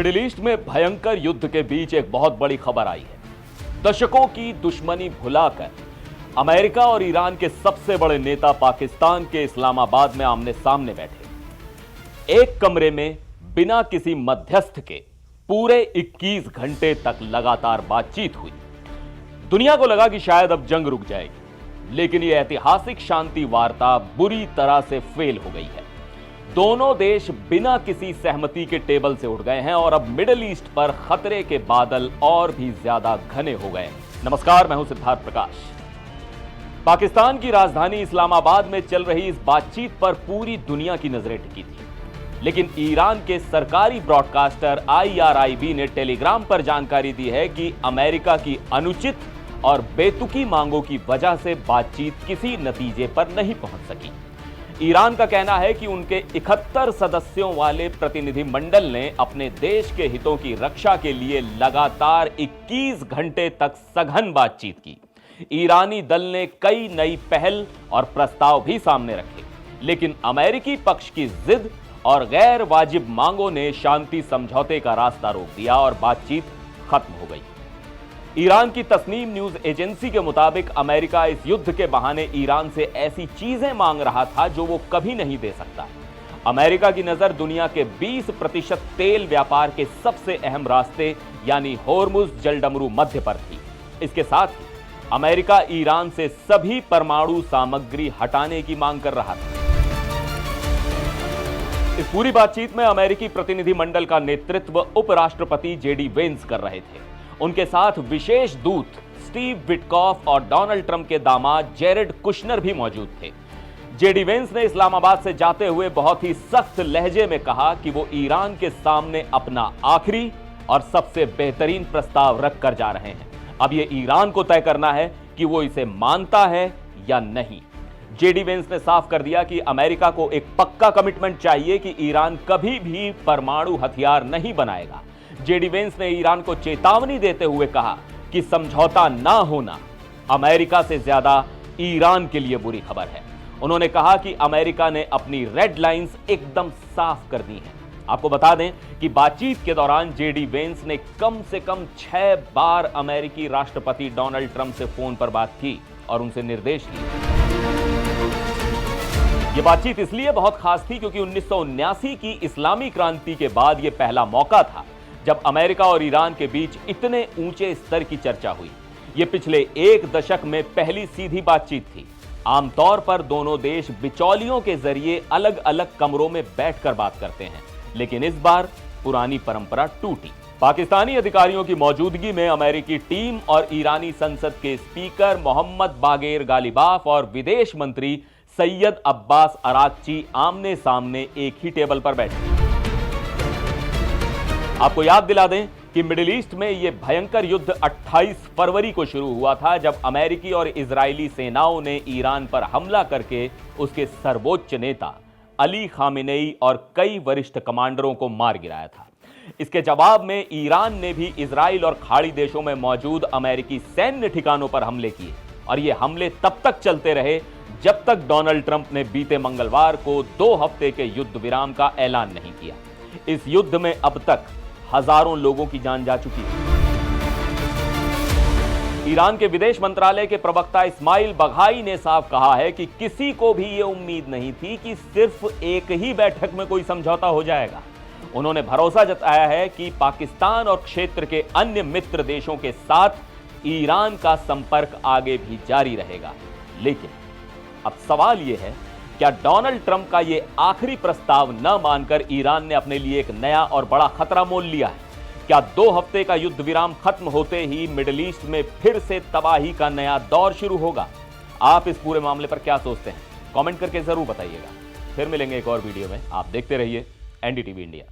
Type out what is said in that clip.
Middle east में भयंकर युद्ध के बीच एक बहुत बड़ी खबर आई है। दशकों की दुश्मनी भुलाकर अमेरिका और ईरान के सबसे बड़े नेता पाकिस्तान के इस्लामाबाद में आमने सामने बैठे। एक कमरे में बिना किसी मध्यस्थ के पूरे 21 घंटे तक लगातार बातचीत हुई। दुनिया को लगा कि शायद अब जंग रुक जाएगी, लेकिन यह ऐतिहासिक शांति वार्ता बुरी तरह से फेल हो गई है। दोनों देश बिना किसी सहमति के टेबल से उठ गए हैं और अब मिडिल ईस्ट पर खतरे के बादल और भी ज्यादा घने हो गए। नमस्कार, मैं हूं सिद्धार्थ प्रकाश। पाकिस्तान की राजधानी इस्लामाबाद में चल रही इस बातचीत पर पूरी दुनिया की नजरें टिकी थी, लेकिन ईरान के सरकारी ब्रॉडकास्टर IRIB ने टेलीग्राम पर जानकारी दी है कि अमेरिका की अनुचित और बेतुकी मांगों की वजह से बातचीत किसी नतीजे पर नहीं पहुंच सकी। ईरान का कहना है कि उनके 71 सदस्यों वाले प्रतिनिधिमंडल ने अपने देश के हितों की रक्षा के लिए लगातार 21 घंटे तक सघन बातचीत की। ईरानी दल ने कई नई पहल और प्रस्ताव भी सामने रखे, लेकिन अमेरिकी पक्ष की जिद और गैर वाजिब मांगों ने शांति समझौते का रास्ता रोक दिया और बातचीत खत्म हो गई। ईरान की तस्नीम न्यूज एजेंसी के मुताबिक अमेरिका इस युद्ध के बहाने ईरान से ऐसी चीजें मांग रहा था जो वो कभी नहीं दे सकता। अमेरिका की नजर दुनिया के 20% तेल व्यापार के सबसे अहम रास्ते यानी होर्मुज जलडमरू मध्य पर थी। इसके साथ ही अमेरिका ईरान से सभी परमाणु सामग्री हटाने की मांग कर रहा था। इस पूरी बातचीत में अमेरिकी प्रतिनिधिमंडल का नेतृत्व उपराष्ट्रपति JD वेंस कर रहे थे। उनके साथ विशेष दूत स्टीव विटकॉफ और डोनाल्ड ट्रंप के दामाद जेरेड कुशनर भी मौजूद थे। JD वेंस ने इस्लामाबाद से जाते हुए बहुत ही सख्त लहजे में कहा कि वो ईरान के सामने अपना आखिरी और सबसे बेहतरीन प्रस्ताव रख कर जा रहे हैं। अब ये ईरान को तय करना है कि वो इसे मानता है या नहीं। JD वेंस ने साफ कर दिया कि अमेरिका को एक पक्का कमिटमेंट चाहिए कि ईरान कभी भी परमाणु हथियार नहीं बनाएगा। JD वेंस ने ईरान को चेतावनी देते हुए कहा कि समझौता ना होना अमेरिका से ज्यादा ईरान के लिए बुरी खबर है। उन्होंने कहा कि अमेरिका ने अपनी रेड लाइंस एकदम साफ कर दी हैं। आपको बता दें कि बातचीत के दौरान JD वेंस ने कम से कम 6 बार अमेरिकी राष्ट्रपति डोनाल्ड ट्रंप से फोन पर बात की और उनसे निर्देश लिए। यह बातचीत इसलिए बहुत खास थी क्योंकि 1979 की इस्लामी क्रांति के बाद यह पहला मौका था जब अमेरिका और ईरान के बीच इतने ऊंचे स्तर की चर्चा हुई। यह पिछले एक दशक में पहली सीधी बातचीत थी। आमतौर पर दोनों देश बिचौलियों के जरिए अलग अलग कमरों में बैठकर बात करते हैं, लेकिन इस बार पुरानी परंपरा टूटी। पाकिस्तानी अधिकारियों की मौजूदगी में अमेरिकी टीम और ईरानी संसद के स्पीकर मोहम्मद बागेर गालिबाफ और विदेश मंत्री सैयद अब्बास अरागची आमने सामने एक ही टेबल पर बैठे। आपको याद दिला दें कि मिडिल ईस्ट में यह भयंकर युद्ध 28 फरवरी को शुरू हुआ था, जब अमेरिकी और इजरायली सेनाओं ने ईरान पर हमला करके उसके सर्वोच्च नेता अली खामेनेई और कई वरिष्ठ कमांडरों को मार गिराया था। इसके जवाब में ईरान ने भी इजराइल और खाड़ी देशों में मौजूद अमेरिकी सैन्य ठिकानों पर हमले किए और ये हमले तब तक चलते रहे जब तक डोनाल्ड ट्रंप ने बीते मंगलवार को 2 हफ्ते के युद्ध विराम का ऐलान नहीं किया। इस युद्ध में अब तक हजारों लोगों की जान जा चुकी है। ईरान के विदेश मंत्रालय के प्रवक्ता इस्माइल बघाई ने साफ कहा है कि किसी को भी यह उम्मीद नहीं थी कि सिर्फ एक ही बैठक में कोई समझौता हो जाएगा। उन्होंने भरोसा जताया है कि पाकिस्तान और क्षेत्र के अन्य मित्र देशों के साथ ईरान का संपर्क आगे भी जारी रहेगा। लेकिन अब सवाल यह है, क्या डोनाल्ड ट्रंप का यह आखिरी प्रस्ताव न मानकर ईरान ने अपने लिए एक नया और बड़ा खतरा मोल लिया है? क्या 2 हफ्ते का युद्ध विराम खत्म होते ही मिडिल ईस्ट में फिर से तबाही का नया दौर शुरू होगा? आप इस पूरे मामले पर क्या सोचते हैं? कमेंट करके जरूर बताइएगा। फिर मिलेंगे एक और वीडियो में। आप देखते रहिए NDTV इंडिया।